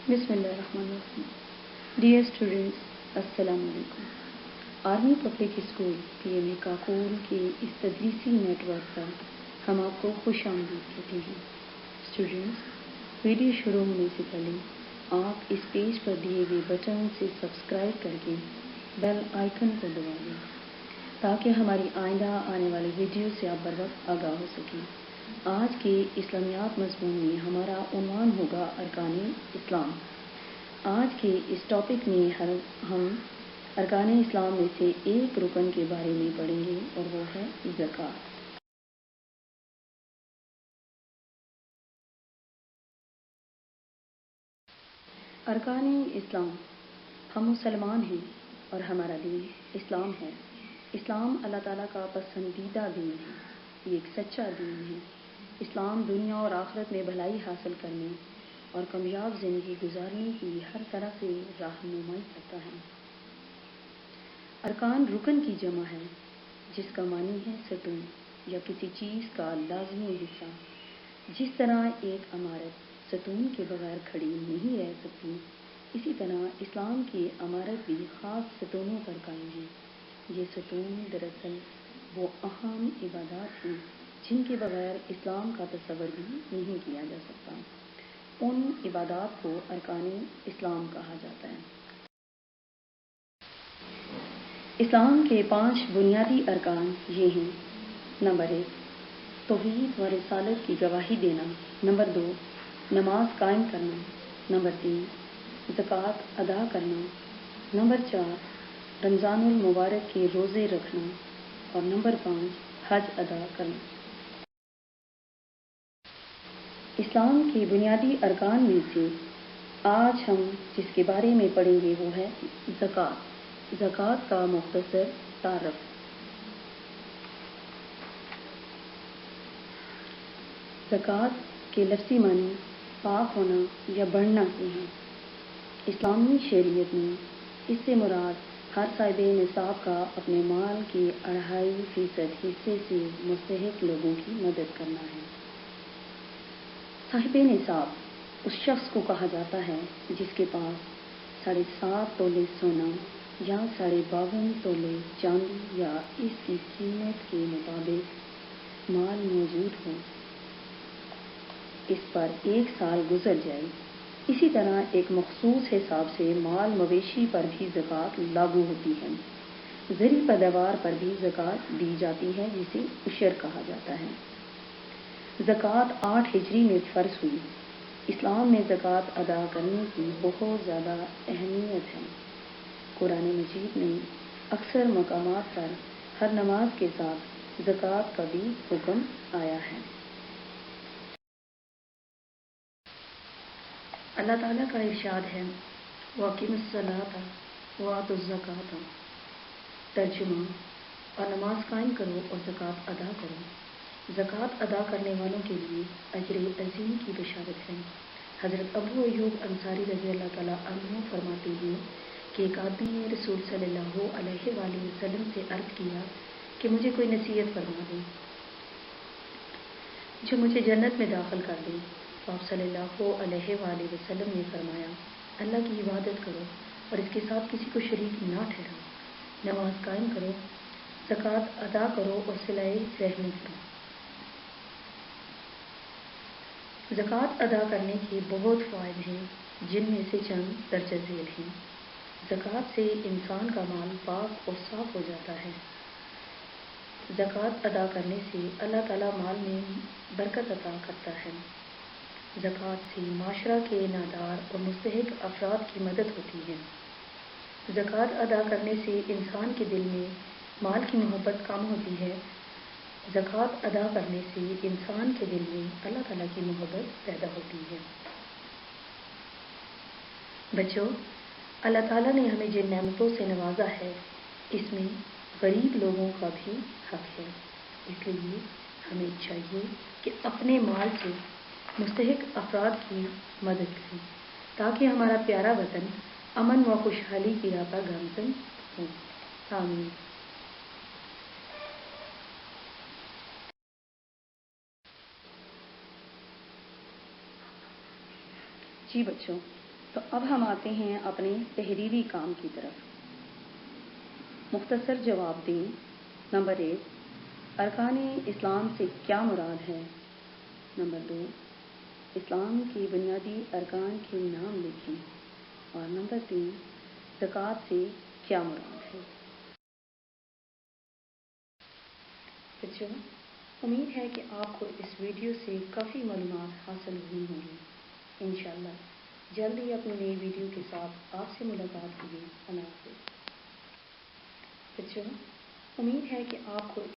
بسم اللہ الرحمن الرحیم. ڈیئر اسٹوڈینٹس، السلام علیکم. آرمی پبلک اسکول پی ایم اے کاکول کے اس تدریسی نیٹ ورک پر ہم آپ کو خوش آمدید کہتے ہیں. اسٹوڈینٹس، ویڈیو شروع ہونے سے پہلے آپ اس پیج پر دیے گئے بٹن سے سبسکرائب کر کے بیل آئیکن کو دبا دیں تاکہ ہماری آئندہ آنے والی ویڈیو سے آپ بر وقت آگاہ ہو سکیں. آج کے اسلامیات مضمون میں ہمارا عنوان ہوگا ارکان اسلام. آج کے اس ٹاپک میں ہم ارکان اسلام میں سے ایک رکن کے بارے میں پڑھیں گے اور وہ ہے زکوٰۃ. ارکان اسلام. ہم مسلمان ہیں اور ہمارا دین اسلام ہے. اسلام اللہ تعالیٰ کا پسندیدہ دین ہے. یہ ایک سچا دین ہے. اسلام دنیا اور آخرت میں بھلائی حاصل کرنے اور کامیاب زندگی گزارنے کی ہر طرح سے رہنمائی کرتا ہے. ارکان رکن کی جمع ہے جس کا معنی ہے ستون یا کسی چیز کا لازمی حصہ. جس طرح ایک عمارت ستون کے بغیر کھڑی نہیں رہ سکتی، اسی طرح اسلام کی عمارت بھی خاص ستونوں پر قائم ہے. یہ ستون دراصل وہ اہم عبادات ہیں جن کے بغیر اسلام کا تصور بھی نہیں کیا جا سکتا. ان عبادات کو ارکان اسلام کہا جاتا ہے. اسلام کے 5 بنیادی ارکان یہ ہیں. نمبر 1، توحید و رسالت کی گواہی دینا. نمبر 2، نماز قائم کرنا. نمبر 3، زکوٰۃ ادا کرنا. نمبر 4، رمضان المبارک کے روزے رکھنا. اور نمبر 5، حج ادا کرنا. اسلام کے بنیادی ارکان میں سے آج ہم جس کے بارے میں پڑھیں گے وہ ہے زکوٰۃ. زکوٰۃ کا مختصر تعارف. زکوٰۃ کے لفظی معنی پاک ہونا یا بڑھنا کے ہیں. اسلامی شریعت میں اس سے مراد ہر صاحب نصاب کا اپنے مال کے 2.5% حصے سے مستحق لوگوں کی مدد کرنا ہے. صاحب نصاب اس شخص کو کہا جاتا ہے جس کے پاس 7.5 تولے سونا یا 52.5 تولے چاندی یا اس کی قیمت کے مطابق مال موجود ہو. اس پر 1 سال گزر جائے. اسی طرح ایک مخصوص حساب سے مال مویشی پر بھی زکوٰۃ لاگو ہوتی ہے. زرعی پیداوار پر بھی زکوٰۃ دی جاتی ہے جسے عشر کہا جاتا ہے. زکوٰۃ 8 ہجری میں فرض ہوئی. اسلام میں زکوٰۃ ادا کرنے کی بہت زیادہ اہمیت ہے. قرآن مجید میں اکثر مقامات پر ہر نماز کے ساتھ زکوٰۃ کا بھی حکم آیا ہے. اللہ تعالیٰ کا ارشاد ہے وَأَقِیمُوا الصَّلَاةَ وَآتُوا الزَّکَاةَ. ترجمہ، اور نماز قائم کرو اور زکوٰۃ ادا کرو. زکوٰۃ ادا کرنے والوں کے لیے اجر عظیم کی بشارت ہے. حضرت ابو ایوب انصاری رضی اللہ تعالیٰ عنہ فرماتے ہیں کہ ایک آدمی نے رسول صلی اللہ علیہ وآلہ وسلم سے عرض کیا کہ مجھے کوئی نصیحت فرما دیں جو مجھے جنت میں داخل کر دے. تو آپ صلی اللہ علیہ وآلہ وسلم نے فرمایا اللہ کی عبادت کرو اور اس کے ساتھ کسی کو شریک نہ ٹھہراؤ. نماز قائم کرو، زکوٰۃ ادا کرو اور صلہ رحمی کرو. زکوٰۃ ادا کرنے کے بہت فوائد ہیں جن میں سے چند درج ذیل ہیں. زکوٰۃ سے انسان کا مال پاک اور صاف ہو جاتا ہے. زکوٰۃ ادا کرنے سے اللہ تعالیٰ مال میں برکت عطا کرتا ہے. زکوٰۃ سے معاشرہ کے نادار اور مستحق افراد کی مدد ہوتی ہے. زکوٰۃ ادا کرنے سے انسان کے دل میں مال کی محبت کم ہوتی ہے. زکوٰۃ ادا کرنے سے انسان کے دل میں اللہ تعالیٰ کی محبت پیدا ہوتی ہے. بچوں، اللہ تعالیٰ نے ہمیں جن نعمتوں سے نوازا ہے اس میں غریب لوگوں کا بھی حق ہے. اس لیے ہمیں چاہیے کہ اپنے مال سے مستحق افراد کی مدد کریں تاکہ ہمارا پیارا وطن امن و خوشحالی کی راہ پر گامزن ہو. آمین. جی بچوں، تو اب ہم آتے ہیں اپنے تحریری کام کی طرف. مختصر جواب دیں. نمبر 1، ارکان اسلام سے کیا مراد ہے؟ نمبر 2، اسلام کی بنیادی ارکان کے نام لکھیں. اور نمبر 3، زکوٰۃ سے کیا مراد ہے؟ بچوں، امید ہے کہ آپ کو اس ویڈیو سے کافی معلومات حاصل ہوئی ہوں گی. انشاءاللہ جلد ہی اپنی نئی ویڈیو کے ساتھ آپ سے ملاقات ہوگی. اللہ حافظ. بچوں، امید ہے کہ آپ کو